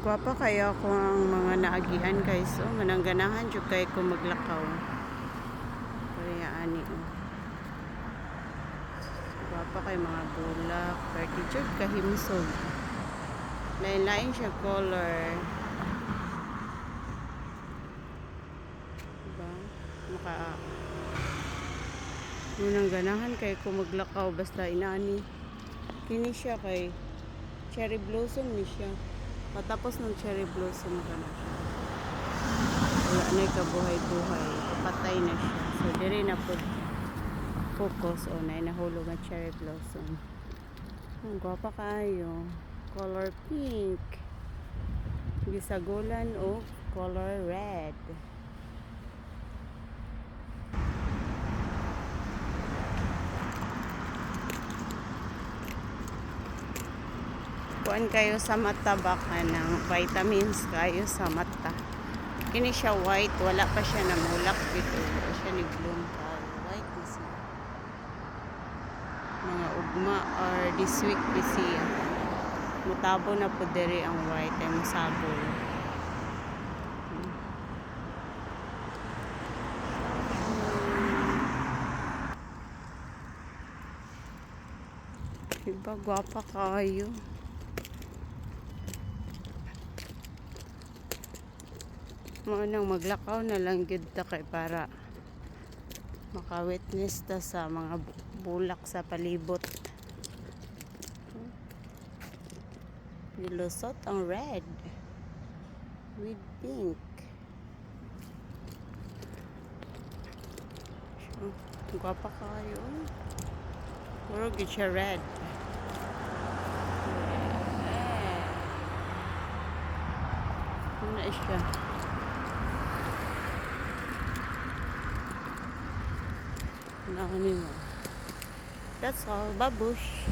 Gwapa kaya ko ang mga naagihan guys. So, manangganahan jud kay ko maglakaw. Kaya ani oh. Gwapa kay mga bulak. Perti jud kahimsog. Lain-lain siya color. Diba? Manangganahan kay ko maglakaw basta inaani. Kini siya kay cherry blossom ni siya. Patapos ng cherry blossom ka na siya. Wala na kabuhay-buhay. Patay na siya. So, diri na po focus o na nahulog ang cherry blossom. Ang gwapa kayo. Color pink. Gisagulan o color red. Kuan kayo sa mata baka ng vitamins kayo sa mata. Kini siya white, wala pa siya namulak dito. Wala siya ni bloom pa. White na siya. Mga ugma or this week na siya. Mutabo na po diri ang white ay masabol. Diba gwapa kayo? Nang maglakaw na lang gid ta kay para maka-witness ta sa mga bulak sa palibot. Nilusot ang red with pink. Gwapa kayo. Puro gid siya red. Ano siya? That's all. Babush.